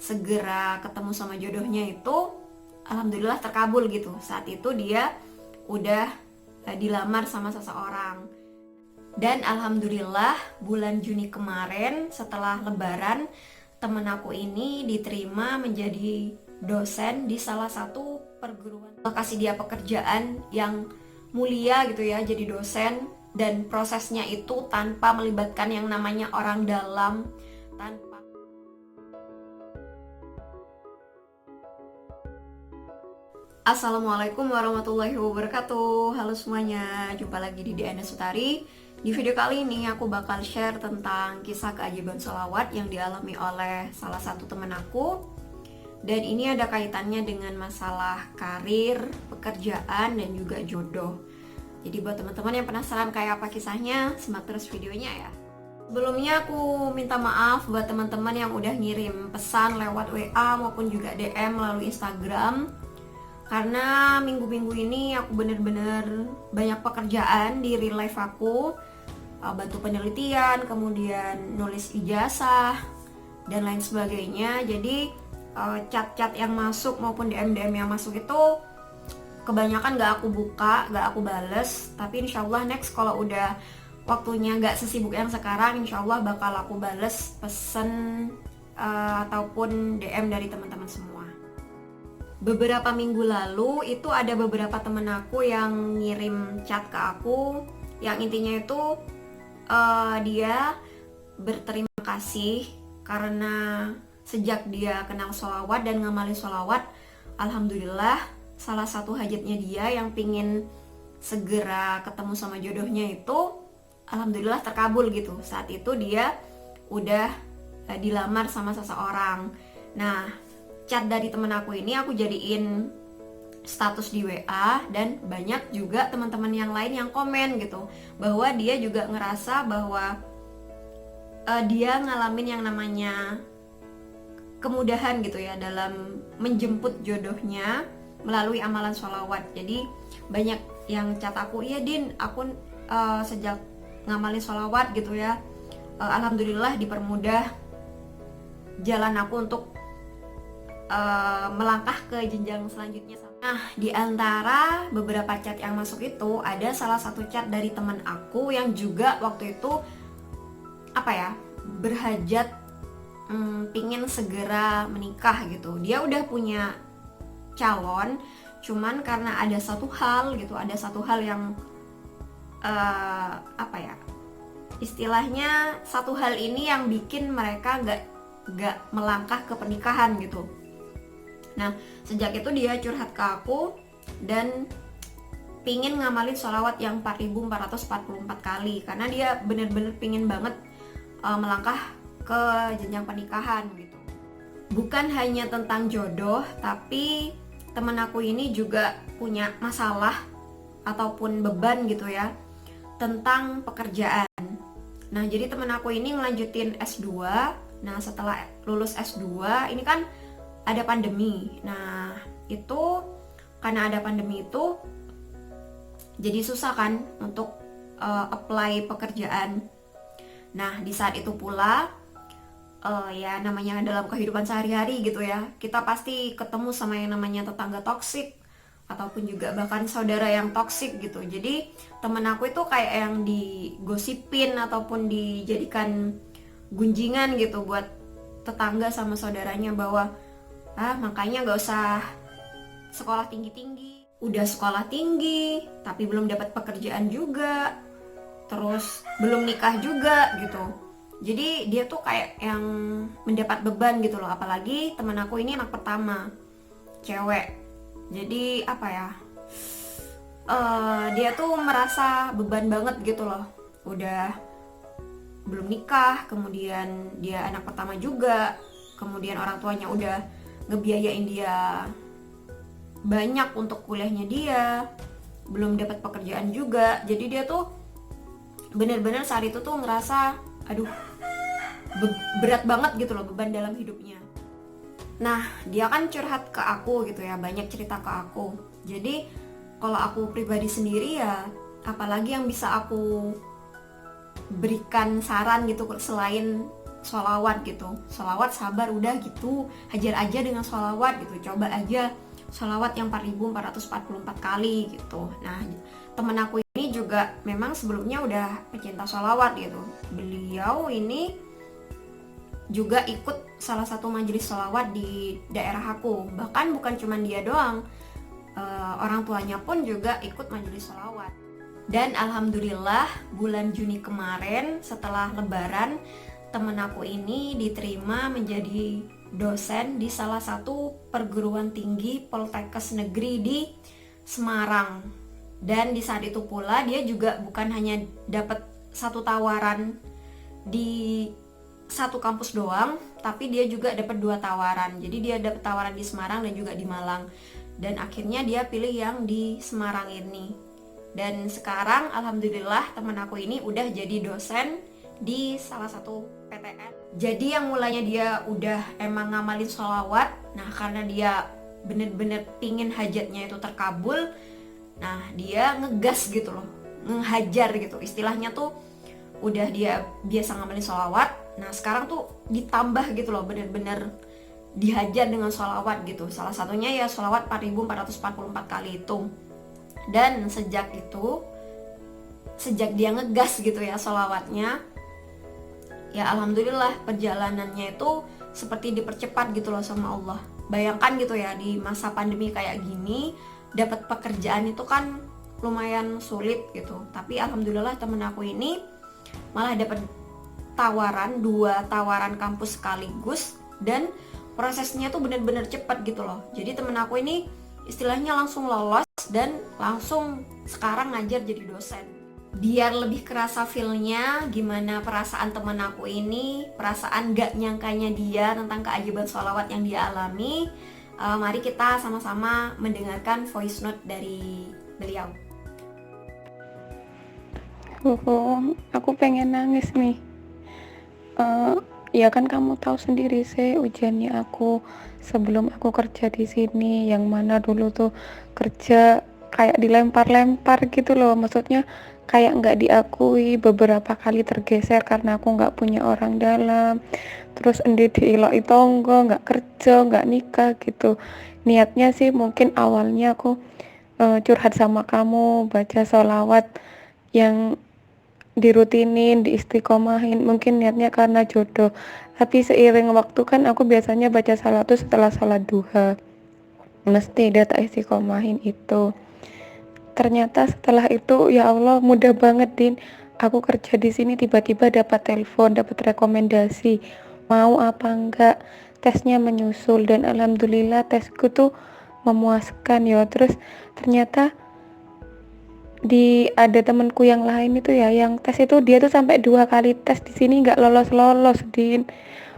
segera ketemu sama jodohnya itu alhamdulillah terkabul gitu. Saat itu dia udah dilamar sama seseorang. Dan alhamdulillah bulan Juni kemarin setelah lebaran, temen aku ini diterima menjadi dosen di salah satu perguruan. Kasih dia pekerjaan yang mulia gitu ya, jadi dosen, dan prosesnya itu tanpa melibatkan yang namanya orang dalam, tanpa. Assalamualaikum warahmatullahi wabarakatuh. Halo semuanya, jumpa lagi di Diana Sutari. Di video kali ini aku bakal share tentang kisah keajaiban sholawat yang dialami oleh salah satu teman aku. Dan ini ada kaitannya dengan masalah karir, pekerjaan, dan juga jodoh. Jadi buat teman-teman yang penasaran kayak apa kisahnya, simak terus videonya ya. Sebelumnya aku minta maaf buat teman-teman yang udah ngirim pesan lewat WA maupun juga DM melalui Instagram. Karena minggu-minggu ini aku bener-bener banyak pekerjaan di real life aku, bantu penelitian, kemudian nulis ijazah, dan lain sebagainya. Jadi chat-chat yang masuk maupun DM-DM yang masuk itu kebanyakan gak aku buka, gak aku bales. Tapi insyaallah next kalau udah waktunya gak sesibuk yang sekarang, insyaallah bakal aku bales pesen ataupun DM dari teman-teman semua. Beberapa minggu lalu itu ada beberapa temen aku yang ngirim chat ke aku, yang intinya itu dia berterima kasih karena sejak dia kenal sholawat dan ngamalin sholawat, alhamdulillah salah satu hajatnya dia yang pingin segera ketemu sama jodohnya itu alhamdulillah terkabul gitu. Saat itu dia udah dilamar sama seseorang. Nah, chat dari temen aku ini aku jadiin status di WA, dan banyak juga teman-teman yang lain yang komen gitu bahwa dia juga ngerasa bahwa dia ngalamin yang namanya kemudahan gitu ya dalam menjemput jodohnya melalui amalan sholawat. Jadi banyak yang chat aku, iya Din, aku sejak ngamalin sholawat gitu ya, alhamdulillah dipermudah jalan aku untuk melangkah ke jenjang selanjutnya. Nah, di antara beberapa chat yang masuk itu ada salah satu chat dari teman aku yang juga waktu itu berhajat pingin segera menikah gitu. Dia udah punya calon, cuman karena ada satu hal yang istilahnya satu hal ini yang bikin mereka gak melangkah ke pernikahan gitu. Nah, sejak itu dia curhat ke aku dan pingin ngamalin sholawat yang 4444 kali karena dia bener-bener pingin banget melangkah ke jenjang pernikahan gitu. Bukan hanya tentang jodoh, tapi temen aku ini juga punya masalah ataupun beban gitu ya tentang pekerjaan. Nah, jadi temen aku ini ngelanjutin S2. Nah, setelah lulus S2 ini kan ada pandemi. Nah, itu karena ada pandemi itu jadi susah kan untuk apply pekerjaan. Nah, di saat itu pula ya namanya dalam kehidupan sehari-hari gitu ya, kita pasti ketemu sama yang namanya tetangga toksik ataupun juga bahkan saudara yang toksik gitu. Jadi temen aku itu kayak yang digosipin ataupun dijadikan gunjingan gitu buat tetangga sama saudaranya bahwa makanya gak usah sekolah tinggi-tinggi, udah sekolah tinggi tapi belum dapat pekerjaan juga, terus belum nikah juga gitu. Jadi dia tuh kayak yang mendapat beban gitu loh. Apalagi teman aku ini anak pertama, cewek. Jadi dia tuh merasa beban banget gitu loh. Udah belum nikah, kemudian dia anak pertama juga, kemudian orang tuanya udah ngebiayain dia banyak untuk kuliahnya dia, belum dapat pekerjaan juga. Jadi dia tuh bener-bener saat itu tuh ngerasa berat banget gitu loh, beban dalam hidupnya. Nah, dia kan curhat ke aku gitu ya, banyak cerita ke aku. Jadi kalau aku pribadi sendiri ya, apalagi yang bisa aku berikan saran gitu selain sholawat gitu. Sholawat sabar udah gitu, hajar aja dengan sholawat gitu, coba aja sholawat yang 4444 kali gitu. Nah, temen aku ini juga memang sebelumnya udah pecinta sholawat gitu. Beliau ini juga ikut salah satu majelis sholawat di daerah aku. Bahkan bukan cuma dia doang, orang tuanya pun juga ikut majelis sholawat. Dan alhamdulillah bulan Juni kemarin setelah lebaran, temen aku ini diterima menjadi dosen di salah satu perguruan tinggi Poltekkes Negeri di Semarang. Dan di saat itu pula dia juga bukan hanya dapat satu tawaran di satu kampus doang, tapi dia juga dapat 2 tawaran. Jadi dia dapat tawaran di Semarang dan juga di Malang. Dan akhirnya dia pilih yang di Semarang ini. Dan sekarang alhamdulillah teman aku ini udah jadi dosen di salah satu PTN. Jadi yang mulanya dia udah emang ngamalin sholawat, nah karena dia bener-bener pingin hajatnya itu terkabul, nah dia ngegas gitu loh, ngehajar gitu. Istilahnya tuh udah dia biasa ngamalin sholawat, nah sekarang tuh ditambah gitu loh, bener-bener dihajar dengan sholawat gitu. Salah satunya ya sholawat 4444 kali itu. Dan sejak dia ngegas gitu ya sholawatnya, ya alhamdulillah perjalanannya itu seperti dipercepat gitu loh sama Allah. Bayangkan gitu ya, di masa pandemi kayak gini dapat pekerjaan itu kan lumayan sulit gitu. Tapi alhamdulillah temen aku ini malah dapat tawaran, 2 tawaran kampus sekaligus, dan prosesnya tuh bener-bener cepat gitu loh. Jadi temen aku ini istilahnya langsung lolos dan langsung sekarang ngajar jadi dosen. Biar lebih kerasa feel-nya gimana perasaan temen aku ini, perasaan gak nyangkanya dia tentang keajaiban sholawat yang dia alami, mari kita sama-sama mendengarkan voice note dari beliau. Aku pengen nangis nih. Ya kan kamu tahu sendiri sih ujiannya aku sebelum aku kerja di sini, yang mana dulu tuh kerja kayak dilempar-lempar gitu loh, maksudnya kayak nggak diakui, beberapa kali tergeser karena aku nggak punya orang dalam, terus endi diiloki tonggo, nggak kerja, nggak nikah gitu. Niatnya sih mungkin awalnya aku curhat sama kamu, baca sholawat yang dirutinin, diistiqomahin, mungkin niatnya karena jodoh. Tapi seiring waktu kan aku biasanya baca salat tuh setelah salat duha, mesti dia tak istiqomahin itu. Ternyata setelah itu ya Allah mudah banget Din, aku kerja di sini tiba-tiba dapat telepon, dapat rekomendasi, mau apa enggak, tesnya menyusul, dan alhamdulillah tesku tuh memuaskan ya. Terus ternyata ada temanku yang lain itu ya, yang tes itu dia tuh sampai 2 kali tes di sini nggak lolos Din.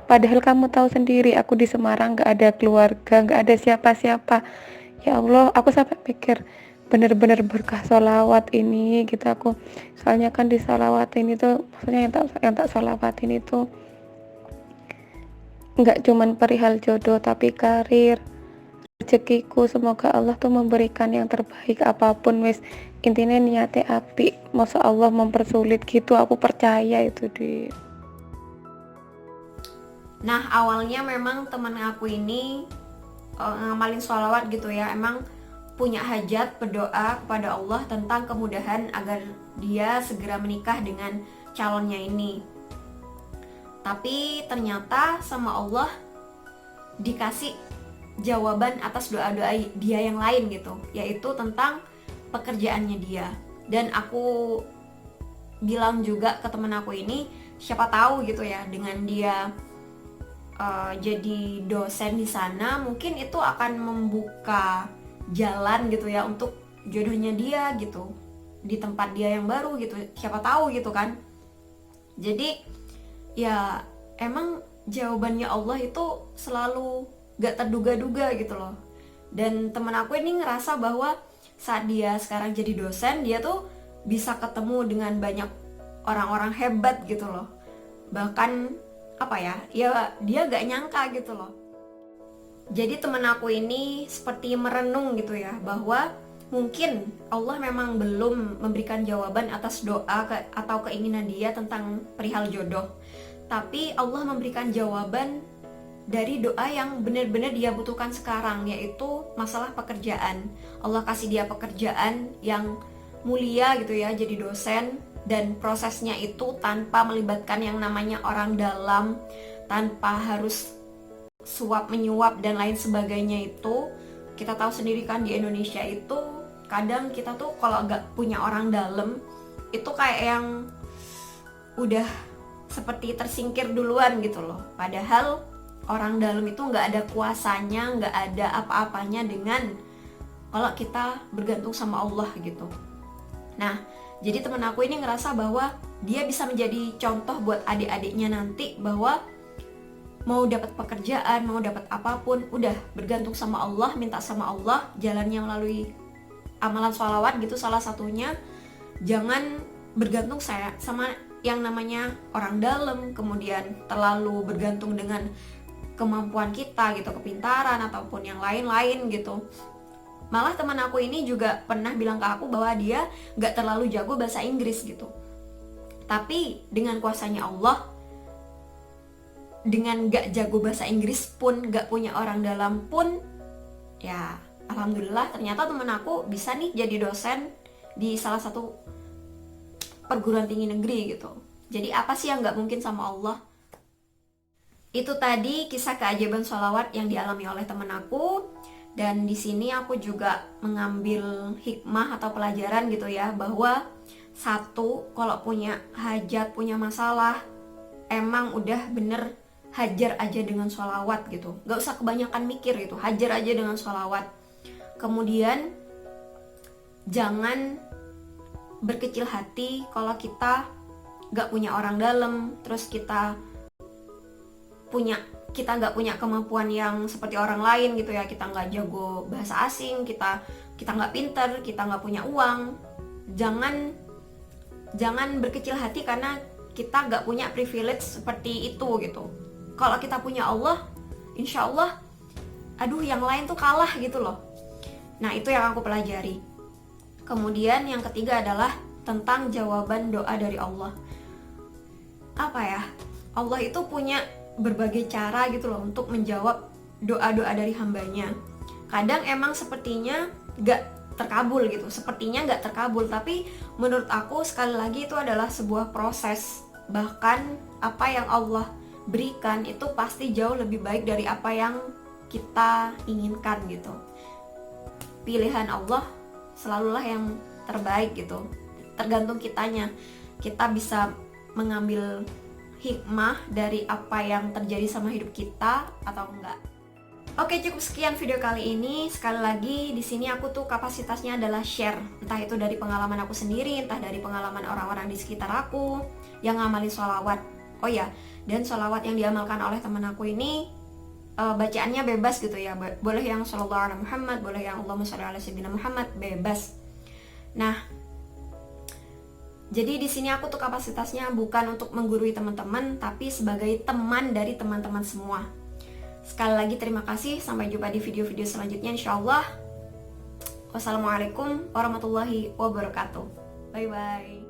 Padahal kamu tahu sendiri aku di Semarang nggak ada keluarga, nggak ada siapa-siapa. Ya Allah, aku sampai pikir bener-bener berkah sholawat ini gitu aku. Soalnya kan di sholawat ini tuh, maksudnya yang tak sholawatin itu nggak cuman perihal jodoh tapi karir, rezekiku. Semoga Allah tuh memberikan yang terbaik apapun wis, intinya niatnya api, masa Allah mempersulit gitu, aku percaya itu di. Nah awalnya memang temen aku ini ngamalin sholawat gitu ya, emang punya hajat, berdoa kepada Allah tentang kemudahan agar dia segera menikah dengan calonnya ini. Tapi ternyata sama Allah dikasih jawaban atas doa-doa dia yang lain gitu, yaitu tentang pekerjaannya dia. Dan aku bilang juga ke temen aku ini, siapa tahu gitu ya, dengan dia jadi dosen di sana, mungkin itu akan membuka jalan gitu ya untuk jodohnya dia gitu di tempat dia yang baru gitu, siapa tahu gitu kan. Jadi ya emang jawabannya Allah itu selalu gak terduga-duga gitu loh. Dan temen aku ini ngerasa bahwa saat dia sekarang jadi dosen, dia tuh bisa ketemu dengan banyak orang-orang hebat gitu loh. Bahkan apa ya dia gak nyangka gitu loh. Jadi temen aku ini seperti merenung gitu ya, bahwa mungkin Allah memang belum memberikan jawaban atas doa atau keinginan dia tentang perihal jodoh. tapi Allah memberikan jawaban dari doa yang benar-benar dia butuhkan sekarang, yaitu masalah pekerjaan. Allah kasih dia pekerjaan yang mulia gitu ya, jadi dosen, dan prosesnya itu tanpa melibatkan yang namanya orang dalam, tanpa harus suap menyuap dan lain sebagainya. Itu kita tahu sendiri kan, di Indonesia itu kadang kita tuh kalau gak punya orang dalam itu kayak yang udah seperti tersingkir duluan gitu loh. Padahal orang dalam itu gak ada kuasanya, gak ada apa-apanya dengan kalau kita bergantung sama Allah gitu. Nah, jadi temen aku ini ngerasa bahwa dia bisa menjadi contoh buat adik-adiknya nanti, bahwa mau dapat pekerjaan, mau dapat apapun, udah bergantung sama Allah, minta sama Allah, jalannya melalui amalan sholawat gitu salah satunya. Jangan bergantung sama yang namanya orang dalam, kemudian terlalu bergantung dengan kemampuan kita gitu, kepintaran ataupun yang lain-lain gitu. Malah teman aku ini juga pernah bilang ke aku bahwa dia gak terlalu jago bahasa Inggris gitu, tapi dengan kuasanya Allah, dengan gak jago bahasa Inggris pun, gak punya orang dalam pun, ya alhamdulillah ternyata teman aku bisa nih jadi dosen di salah satu perguruan tinggi negeri gitu. Jadi apa sih yang gak mungkin sama Allah? Itu tadi kisah keajaiban sholawat yang dialami oleh teman aku. Dan di sini aku juga mengambil hikmah atau pelajaran gitu ya, bahwa satu, kalau punya hajat, punya masalah, emang udah bener hajar aja dengan sholawat gitu. Gak usah kebanyakan mikir gitu, hajar aja dengan sholawat. Kemudian jangan berkecil hati kalau kita gak punya orang dalam, terus kita nggak punya kemampuan yang seperti orang lain gitu ya, kita nggak jago bahasa asing, kita nggak pinter, kita nggak punya uang. Jangan berkecil hati karena kita nggak punya privilege seperti itu gitu. Kalau kita punya Allah, insya Allah, aduh yang lain tuh kalah gitu loh. Nah, itu yang aku pelajari. Kemudian yang ketiga adalah tentang jawaban doa dari Allah. Apa ya, Allah itu punya berbagai cara gitu loh untuk menjawab doa-doa dari hambanya. Kadang emang sepertinya gak terkabul gitu, tapi menurut aku sekali lagi itu adalah sebuah proses. Bahkan apa yang Allah berikan itu pasti jauh lebih baik dari apa yang kita inginkan gitu. Pilihan Allah selalulah yang terbaik gitu, tergantung kitanya. Kita bisa mengambil hikmah dari apa yang terjadi sama hidup kita atau enggak. Oke, cukup sekian video kali ini. Sekali lagi di sini aku tuh kapasitasnya adalah share, entah itu dari pengalaman aku sendiri, entah dari pengalaman orang-orang di sekitar aku yang ngamalin sholawat. Oh ya, dan sholawat yang diamalkan oleh teman aku ini bacaannya bebas gitu ya. Boleh yang Shallallahu alaihi Muhammad, boleh yang Allahumma sholli ala sayyidina Muhammad, bebas. Nah, jadi di sini aku tuh kapasitasnya bukan untuk menggurui teman-teman, tapi sebagai teman dari teman-teman semua. Sekali lagi terima kasih, sampai jumpa di video-video selanjutnya insyaallah. Wassalamualaikum warahmatullahi wabarakatuh. Bye bye.